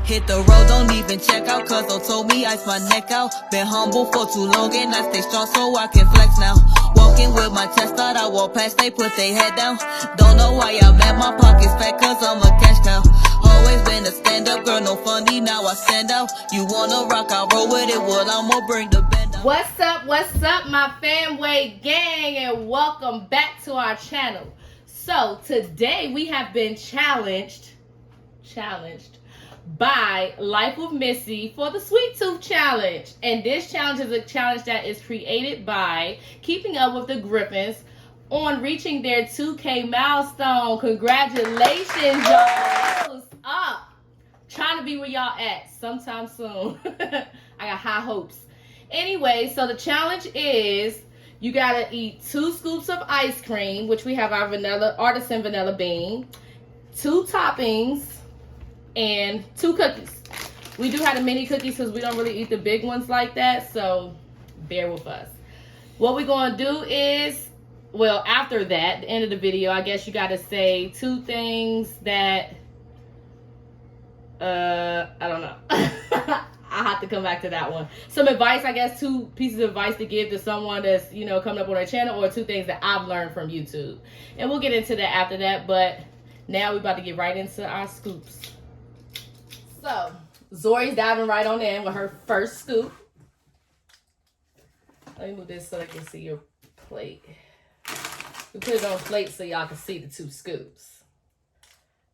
Hit the road, don't even check out, cause they told me ice my neck out. Been humble for too long and I stay strong so I can flex now. Walking with my chest out, I walk past, they put their head down. Don't know why y'all mad, my pockets fat cause I'm a cash cow. Always been a stand-up girl, no funny, now I stand out. You wanna rock, I'll roll with it, well I'ma bring the band out. What's up, my famway gang, and welcome back to our channel. So today we have been challenged by Life with Missy for the Sweet Tooth Challenge. And this challenge is a challenge that is created by Keeping Up with the Griffins on reaching their 2K milestone. Congratulations, y'all. What's up? Trying to be where y'all at sometime soon. I got high hopes. Anyway, so the challenge is you gotta eat 2 scoops of ice cream, which we have our artisan vanilla bean, 2 toppings, and 2 cookies. We do have the mini cookies because we don't really eat the big ones like that, so bear with us. What we're going to do is, well, after that, the end of the video, I guess you got to say 2 things that, I don't know. I have to come back to that one. Some advice, I guess, 2 pieces of advice to give to someone that's, you know, coming up on their channel, or 2 things that I've learned from YouTube. And we'll get into that after that, but now we're about to get right into our scoops. So, Zoryi's diving right on in with her first scoop. Let me move this so I can see your plate. We put it on plate so y'all can see the 2 scoops.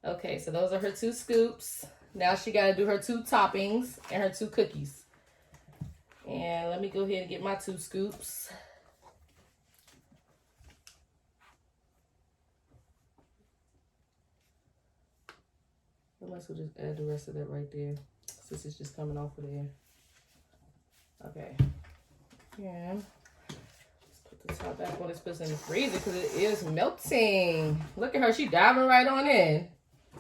Okay, so those are her 2 scoops. Now she got to do her 2 toppings and her 2 cookies. And let me go ahead and get my 2 scoops. I might as well just add the rest of that right there, since it's just coming off of there. Okay. And let's put the top back on. Let's put this in the freezer because it is melting. Look at her. She diving right on in.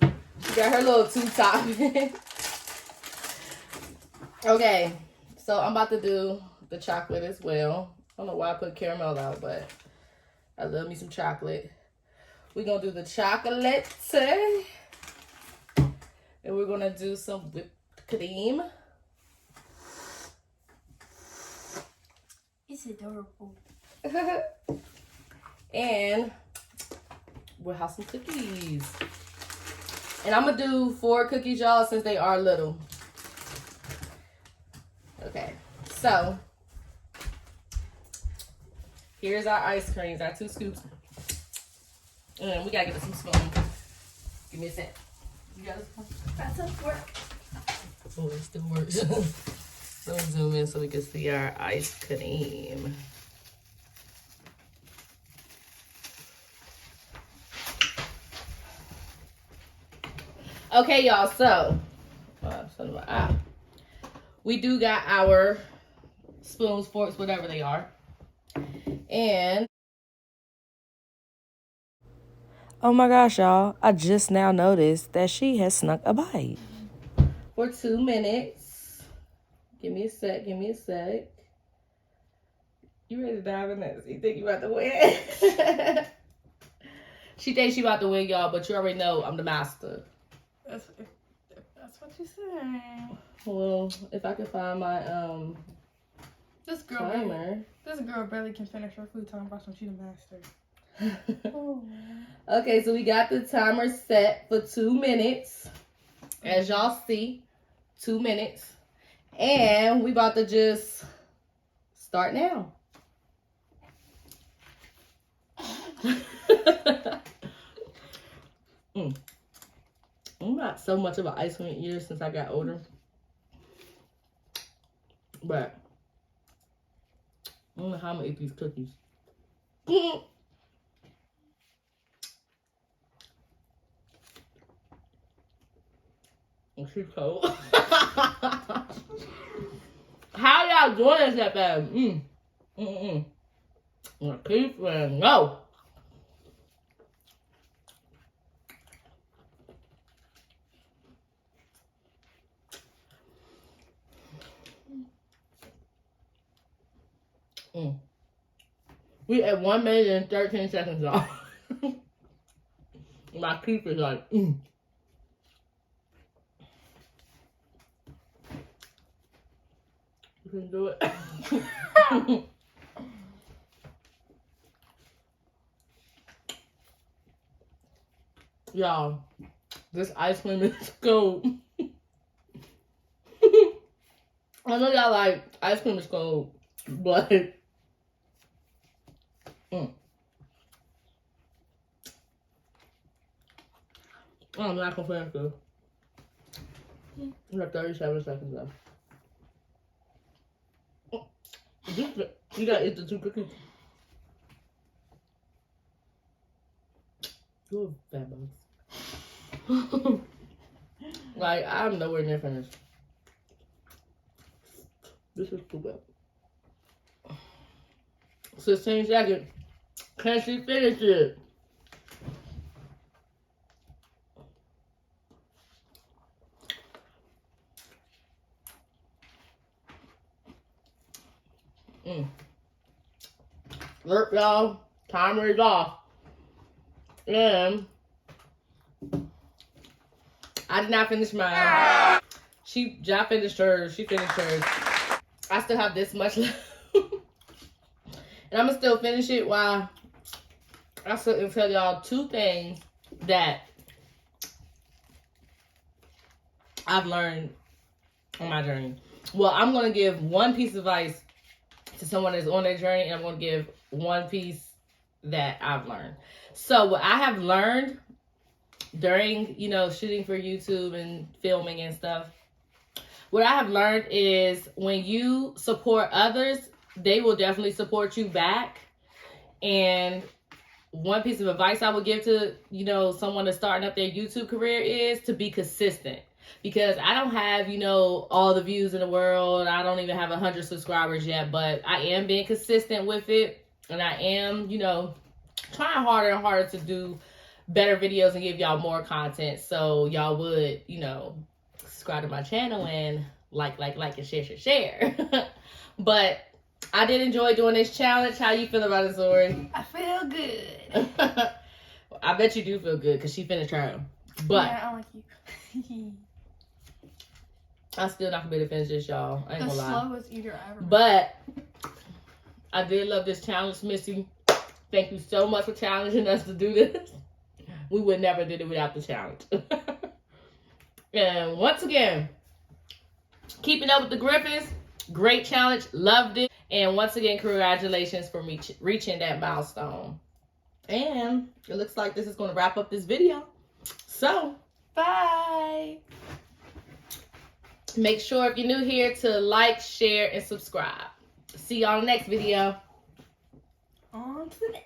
She got her little 2 toppings. Okay. So I'm about to do the chocolate as well. I don't know why I put caramel out, but I love me some chocolate. We're going to do the chocolate. And we're going to do some whipped cream. It's adorable. And we'll have some cookies. And I'm going to do 4 cookies, y'all, since they are little. Okay. So, here's our ice creams, our 2 scoops. And we got to get us some spoons. Give me a sec. You got a spoon? That's a fork. Oh, it still works. Let me zoom in so we can see our ice cream. Okay, y'all, so we do got our spoons, forks, whatever they are. And oh my gosh, y'all, I just now noticed that she has snuck a bite. for 2 minutes. Give me a sec. You ready to dive in this? You think you about to win? She thinks she about to win, y'all, but you already know I'm the master. That's what you say. Well, if I can find my This timer. girl barely can finish her food talking about some she's a master. Oh. Okay, so we got the timer set for 2 minutes. As y'all see, 2 minutes. And we about to just start now. I'm not so much of an ice cream eater since I got older. But I don't know how I'm gonna eat these cookies. She's cold. How y'all doing this that bad? Keep no. We at 1 minute and 13 seconds off. My keep is like, You can do it. Y'all, this ice cream is cold. I know y'all like ice cream is cold, but I'm not gonna finish this. We have 37 seconds left. You gotta eat the 2 cookies. You're fat bugs. Like, I'm nowhere near finished. This is too bad. 16 seconds. Can she finish it? Look, y'all. Timer is off. And I did not finish mine. Ja finished hers. She finished hers. I still have this much left. And I'm going to still finish it while I still tell y'all 2 things that I've learned on my journey. Well, I'm going to give 1 piece of advice to someone that's on their journey, and I'm going to give 1 piece that I've learned. So what I have learned during, shooting for YouTube and filming and stuff, what I have learned is when you support others, they will definitely support you back. And 1 piece of advice I would give to, someone that's starting up their YouTube career is to be consistent. Because I don't have, all the views in the world. I don't even have 100 subscribers yet, but I am being consistent with it. And I am, trying harder and harder to do better videos and give y'all more content. So y'all would, subscribe to my channel and like, and share. But I did enjoy doing this challenge. How you feel about it, Zori? I feel good. I bet you do feel good because she finished her. But yeah, I like you. I'm still not gonna be able to finish this, y'all. I ain't gonna lie. The slowest eater ever. But I did love this challenge, Missy. Thank you so much for challenging us to do this. We would never did it without the challenge. And once again, Keeping Up with the Griffins, great challenge, loved it. And once again, congratulations for me reaching that milestone. And it looks like this is going to wrap up this video. So, bye. Make sure if you're new here to like, share, and subscribe. See y'all in the next video. On to the next.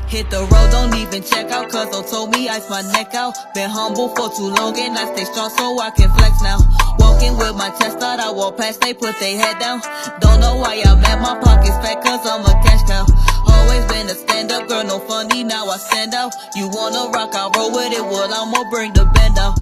Hit the road, don't even check out, cause they told me ice my neck out. Been humble for too long and I stay strong so I can flex now. Walking with my chest out, I walk past, they put their head down. Don't know why I'm at my pockets fat, cause I'm a cash cow. Always been a stand-up girl, no funny, now I stand out. You wanna rock, I'll roll with it, well I'ma bring the band out.